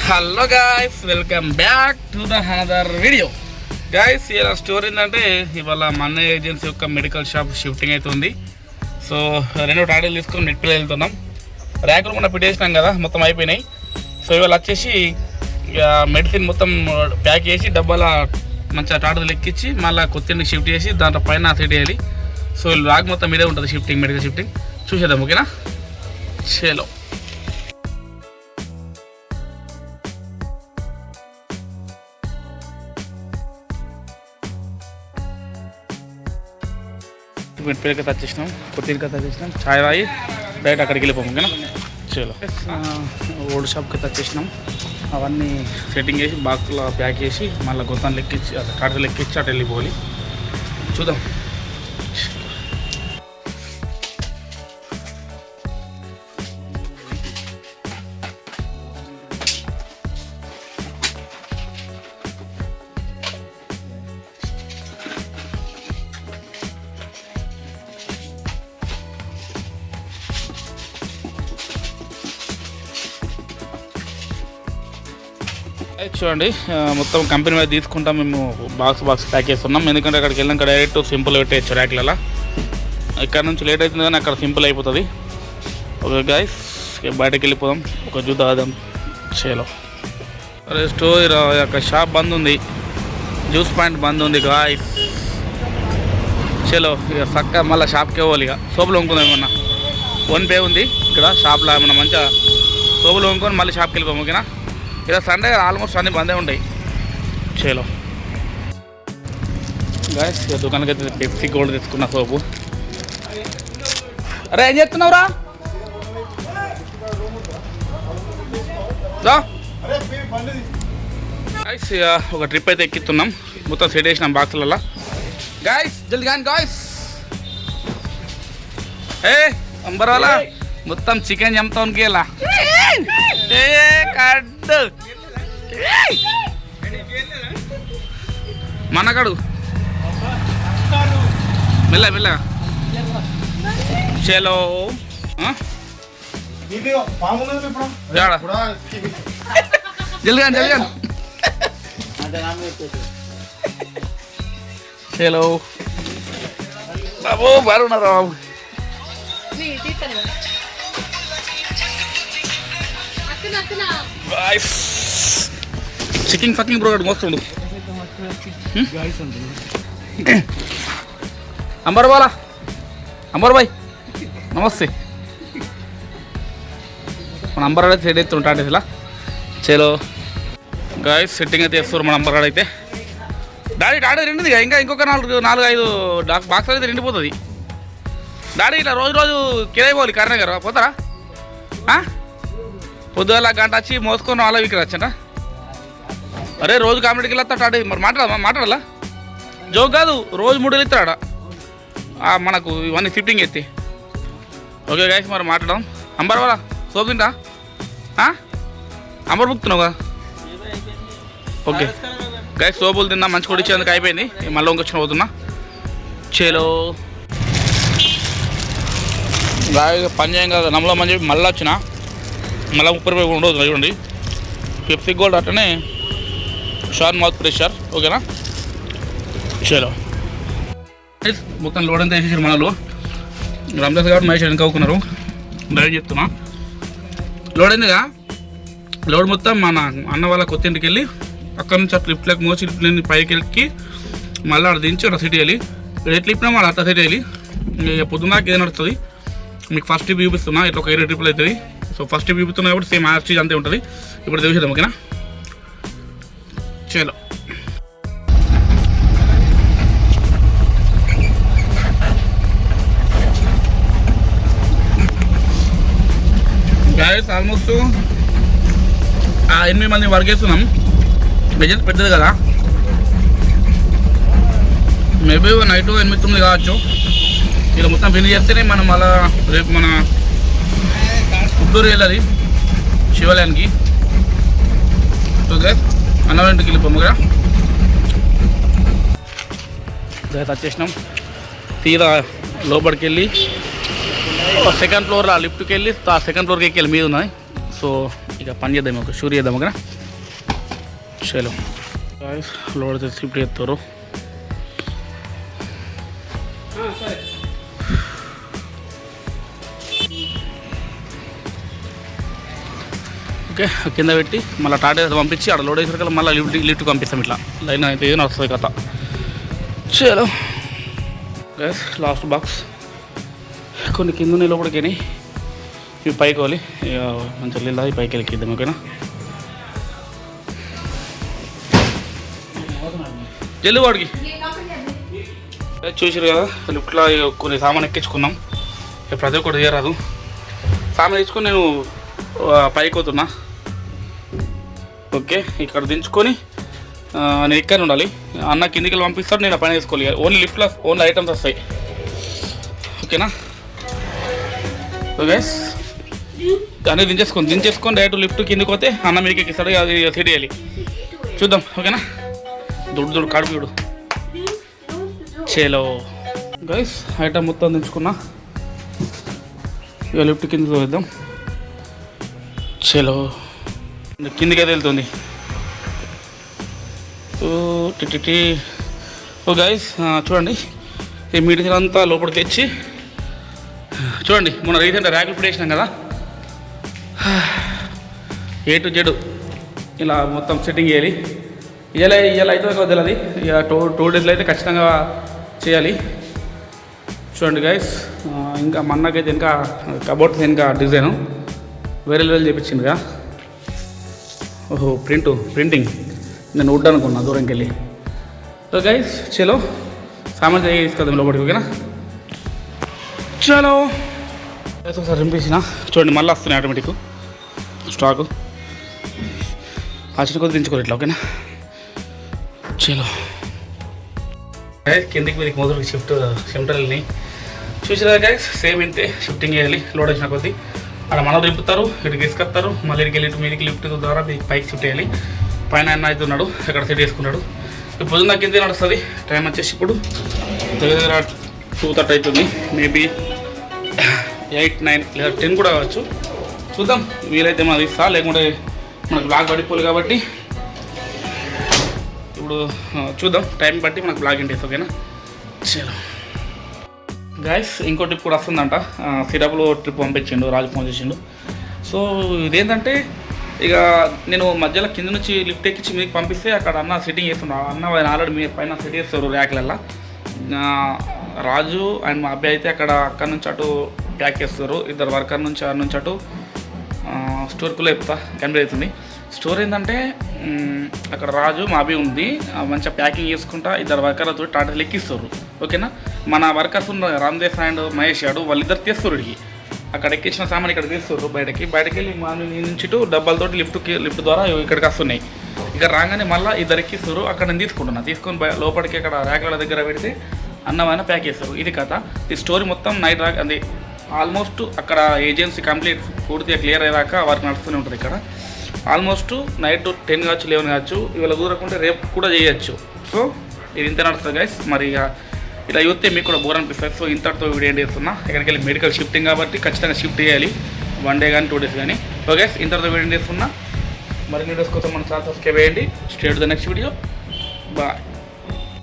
Hello guys, welcome back to the another video. Guys, ఇలా story ఏంటంటే ఇవాళ మన ఏజెన్సీ యొక్క మెడికల్ షాప్ షిఫ్టింగ్ అవుతుంది. సో 2 టాడీలు తీసుకొని నెట్ పిల్లలు వెళ్తున్నాం. ర్యాకులు కూడా పెట్టేసినాం కదా, మొత్తం అయిపోయినాయి. సో ఇవాళ వచ్చేసి మెడిసిన్ మొత్తం ప్యాక్ చేసి డబ్బాల మంచిగా టాడీలు ఎక్కించి మళ్ళీ కొత్త షిఫ్ట్ చేసి దాంట్లో పైన సెట్ చేయాలి. సో బ్లాగ్ మొత్తం మీదే ఉంటుంది, షిఫ్టింగ్ మెడికల్ షిఫ్టింగ్ చూసేద్దాం. ఓకేనా? చలో. పెళ్ళికి తెచ్చేసినాం, కొత్తికి తెచ్చేసినాం, చాయ్ తాగి డైరెక్ట్ అక్కడికి వెళ్ళిపోము. ఓకేనా? చలో. ఓల్డ్ షాప్కి తెచ్చేసినాం, అవన్నీ సెట్టింగ్ చేసి బాక్స్లో ప్యాక్ చేసి మళ్ళీ గొంతాన్ని లెక్కించి కాటలు లెక్కించి అటు వెళ్ళిపోవాలి. చూద్దాం. చూడండి, మొత్తం కంపెనీ మీద తీసుకుంటాం. మేము బాక్స్ ప్యాక్ చేస్తున్నాం, ఎందుకంటే అక్కడికి వెళ్ళాక డైరెక్ట్ సింపుల్ పెట్టేయచ్చు ర్యాక్లలో. ఇక్కడ నుంచి లేట్ అవుతుంది కానీ అక్కడ సింపుల్ అయిపోతుంది. ఓకే గాయస్, బయటకు వెళ్ళిపోదాం, ఒక చూద్దాం. చలో. అరే స్టోర్ యొక్క షాప్ బంద్ ఉంది, జ్యూస్ పాయింట్ బంద్ ఉంది గాయస్. చలో ఇక చక్క మళ్ళీ షాప్కి పోవాలి. ఇక సోపులు వండుకుందాం. ఏమన్నా ఫోన్పే ఉంది ఇక్కడ షాప్లో, ఏమన్నా మంచిగా సోపులు వండుకొని మళ్ళీ షాప్కి వెళ్ళిపోము. ఓకేనా? ఇలా సండే ఆల్మోస్ట్ అన్నీ బందే ఉంటాయి. చలో గాయస్, దుకాణానికి అయితే పెప్సీ గోల్డ్ తెచ్చుకున్న సోపు. అరే ఏం చేస్తున్నావురా? గాయస్ ఒక ట్రిప్ అయితే ఎక్కిస్తున్నాం, మొత్తం సెట్ చేసినాం బాక్సులలో. గాయస్ జల్ది కానీ గాయస్. ఏ అంబరాలా మొత్తం చికెన్ చంపుతానికి ఇలా కడ్డు మనకడు మెల్ల మెల్లగా. చలో జల్ది కానీ జల్ది కానీ. చలో బాబు, బాగున్నారా బాబు? చికెన్ ఫకింగ్ బ్రో మోస్తుండు. అంబర్ బాలా, అంబర్ బాయ్ నమస్తే. మన అంబర్ అయితే సెట్ అయితే ఉంటాడు ఇలా. చలో గాయస్, సెట్టింగ్ అయితే చేస్తారు మన అంబర్ అయితే. డాడీ రెండుది ఇంకా ఇంకొక 4-5 బాక్స్ అయితే నిండిపోతుంది. డాడీ ఇట్లా రోజు కిరాయి పోవాలి కరణ్ గారు, పోతారా? పొద్దుగల గంట వచ్చి మోసుకొని వాళ్ళ ఇక్కడ వచ్చాడా? అరే రోజు కామెడీకి వెళ్ళొస్తాడు. మరి మాట్లాడాలా? జోక్ కాదు, రోజు 3 ఇస్తాడా మనకు ఇవన్నీ షిఫ్టింగ్ ఎత్తి. ఓకే గాయస్, మరి మాట్లాడదాం. అంబర్ వాళ్ళ సోపు తింటా? అంబర్ బుక్తున్నావు కదా? ఓకే గాయస్, సోపులు తిన్నా, మంచి కూడా ఇచ్చేందుకు అయిపోయింది. మళ్ళీ ఇంకొచ్చిన పోతున్నా. చలో గాయ పని చేయం కదా, నమ్మలో మంచి చెప్పి మళ్ళీ వచ్చిన, మళ్ళీ 30 రూపాయలు ఉండదు. చూడండి పెప్సీ గోల్డ్ అట్లనే షార్ట్ మౌత్ ప్రెషర్. ఓకేనా? చలో మొత్తం లోడ్ అంతా వేసేసారు మనలో. రంజాస్ కాబట్టి మహేష్ వెనకవుకున్నారు, డ్రైవ్ చెప్తున్నా. లోడ్ అయిందిగా, లోడ్ మొత్తం మన అన్న వాళ్ళ కొత్త ఇంటికి వెళ్ళి అక్కడ నుంచి అట్లా లిఫ్ట్లోకి మోసి లిఫ్ట్ని పైకి వెళ్ళి మళ్ళీ అక్కడ దించి అట్లా సిటీ వెళ్ళి ఎట్లా ఇప్పినా మళ్ళీ అట్లా సిటీ వెళ్ళి పొద్దున్నాక ఏది నడుస్తుంది. మీకు ఫస్ట్ ట్రిప్ చూపిస్తున్నా, ఇట్లా ఒక 20 ట్రిప్లు అవుతుంది. సో ఫస్ట్ ట్రిప్ చూపిస్తున్నా కాబట్టి సేమ్ స్టేజ్ అంతే ఉంటుంది. ఇప్పుడు చూసేద్దాం. ఓకేనా? చలో గాయస్, ఆల్మోస్ట్ 8 మంది వర్క్ చేస్తున్నాం. బిజినెస్ పెద్దది కదా, మేబీ నైట్ 8-9 కావచ్చు. ఇలా మొత్తం ఫినిష్ చేస్తేనే మనం అలా రేపు మన గుంటూరు వెళ్ళాలి శివాలయానికి. ఓకే, అన్నవారింటికి వెళ్ళిపోము కదా. వచ్చేసినాం, తీరా లోపలికి వెళ్ళి సెకండ్ ఫ్లోర్ లిఫ్ట్కి వెళ్ళి సెకండ్ ఫ్లోర్కి ఎక్కి మీద ఉన్నాయి. సో ఇక పని చేద్దాం, ఒక షూర్ చేద్దాం ఓకేనా. చలో లోడ్ తెచ్చి ఇప్పుడు చేస్తారు. ఓకే కింద పెట్టి మళ్ళీ టాటా పంపించి అక్కడ లోడ్ వేసిన మళ్ళీ లిఫ్ట్ పంపిస్తాం. ఇట్లా లైన్ అయితే ఏదో వస్తుంది కథ. చలో గైస్ లాస్ట్ బాక్స్ కొన్ని కింద లోపలికి ఇవి పైకి వాలి ఇక మంచిగా నీళ్ళ పైకి వెళ్ళిద్దాం ఓకేనా. జల్లు వాడికి చూసారు కదా లిఫ్ట్లో కొన్ని సామాన్ ఎక్కించుకున్నాం. ప్రతి ఒక్కటి తీయరాదు. సామాన్ తెచ్చుకొని నేను పైకి పోతున్నా. ఓకే ఇక్కడ దించుకొని నేను ఇక్కడ ఉండాలి. అన్న కిందికి పంపిస్తాడు, నేను పైన వేసుకోవాలి. ఓన్లీ లిఫ్ట్లో ఓన్లీ ఐటమ్స్ వస్తాయి ఓకేనా. ఓకే అన్నీ దించేసుకొని డైరెక్ట్ లిఫ్ట్ కిందికి పోతే అన్న మీకు ఎక్కిస్తాడు. అది సెట్ చేయాలి. చూద్దాం ఓకేనా. దుడ్డు కడుపుడు. చలో గైస్ ఐటమ్ మొత్తం దించుకున్నా. ఇక లిఫ్ట్ కిందకి వేద్దాం. చలో కిందికి అయితే వెళ్తుంది. ఓ గైస్ చూడండి ఈ మెటీరియల్ అంతా లోపలికి తెచ్చి చూడండి. మొన్న రీసెంట్గా ర్యాకులు పెట్టేసినాం కదా, A to Z ఇలా మొత్తం సెట్టింగ్ చేయాలి. ఇలా అయితే వదలది. ఇక టూ డేస్లో అయితే ఖచ్చితంగా చేయాలి. చూడండి గైస్ ఇంకా మన్నకైతే ఇంకా కబోర్డ్స్ ఇంకా డిజైను వేరే చేయించిందిగా. ఓహో ప్రింటింగ్ నేను వుడ్ అనుకున్నా దూరంకి వెళ్ళి. సో గైస్ చలో సామాన్ తీసుకొద్దాం లోపలికి ఓకేనా. చలో ఒకసారి రింపేసిన చూడండి మళ్ళీ వస్తున్నాయి ఆటోమేటిక్ స్టాకు. ఆచిన కొద్ది దించుకోరు ఇట్లా ఓకేనా. చలో కిందికి మీదకి మొదలు షిఫ్టర్ని చూసారా గైస్. సేమ్ ఇంతే షిఫ్టింగ్ చేయాలి. లోడ్ వచ్చిన కొద్ది అక్కడ మనం దింపుతారు, ఇటు తీసుకొస్తారు, మళ్ళీ ఇటుకి వెళ్ళి మీదకి లిఫ్ట్ ద్వారా మీకు పైకి షిఫ్ట్ చేయాలి. పైన ఆయన అయితే ఉన్నాడు, ఎక్కడ సెట్ చేసుకున్నాడు. ఇప్పుడు పొద్దున్న కింద నడుస్తుంది. టైం వచ్చేసి ఇప్పుడు దగ్గర 2:30 అవుతుంది. మేబీ 8, 9 లేదా 10 కూడా కావచ్చు. చూద్దాం వీలైతే మనం ఇస్తా, లేకుంటే మనకు బ్లాగ్ పడిపోదు కాబట్టి ఇప్పుడు చూద్దాం టైం బట్టి మనకు బ్లాగ్ ఇంటి ఓకేనా. చలో గైస్ ఇంకో ట్రిప్ కూడా వస్తుందంట. సిరప్లో ట్రిప్ పంపించిండు, రాజు ఫోన్ చేసిండు. సో ఇదేంటంటే ఇక నేను మధ్యలో కింద నుంచి లిఫ్ట్ ఎక్కించి మీకు పంపిస్తే అక్కడ అన్న సెట్టింగ్ చేస్తున్నాడు. అన్న ఆయన ఆల్రెడీ మీ పైన సెట్ చేస్తారు ర్యాక్లల్లో. రాజు అండ్ మా అబ్బాయి అయితే అక్కడ నుంచి అటు ప్యాక్ చేస్తారు. ఇద్దరు వర్కర్ నుంచి అటు నుంచి అటు స్టోర్కులో చెప్తా కన్వే అవుతుంది. స్టోర్ ఏంటంటే అక్కడ రాజు మా అబ్బాయి ఉంది, మంచిగా ప్యాకింగ్ చేసుకుంటా ఇద్దరు వర్కర్లతో టాటాలు ఎక్కిస్తారు ఓకేనా. మన వర్కర్స్ ఉన్న రామ్దేవ్ అండ్ మహేష్ గారు వాళ్ళిద్దరు తీస్తారు. ఇడికి అక్కడ ఎక్కించిన సామాన్ ఇక్కడ తీస్తారు. బయటకి వెళ్ళి మార్నింగ్ నుంచి డబ్బాలతో లిఫ్ట్ ద్వారా ఇక్కడికి వస్తున్నాయి. ఇక్కడ రాగానే మళ్ళీ ఇద్దరు ఎక్కిస్తారు. అక్కడ నేను తీసుకొని లోపలికి అక్కడ ర్యాక్ల దగ్గర పెడితే అన్నమైన ప్యాక్ చేస్తారు. ఇది కథ. ఈ స్టోరీ మొత్తం నైట్ రాక అది ఆల్మోస్ట్ అక్కడ ఏజెన్సీ కంప్లీట్ పూర్తిగా క్లియర్ అయ్యాక వర్క్ నడుస్తూనే ఉంటుంది. ఇక్కడ ఆల్మోస్ట్ నైట్ 10 కావచ్చు 11 కావచ్చు. ఇవాళ కుదరకుంటే రేపు కూడా చేయొచ్చు. సో ఇది ఇంత నడుస్తుంది గైస్. మరి ఇలా చూస్తే మీకు కూడా బోర్ అనిపిస్తుంది. సో ఇంతటితో వీడియో ఏం చేస్తున్నా, ఇక్కడికి వెళ్ళి మెడికల్ షిఫ్టింగ్ కాబట్టి ఖచ్చితంగా షిఫ్ట్ చేయాలి. 1 డే కానీ 2 డేస్ కానీ. ఓకే ఇంతటితో వీడియో ఏం చేస్తున్నా. మరి వీడియోస్ కోసం మన ఛానల్ సబ్స్క్రైబ్ చేయండి. Straight the next video. Bye.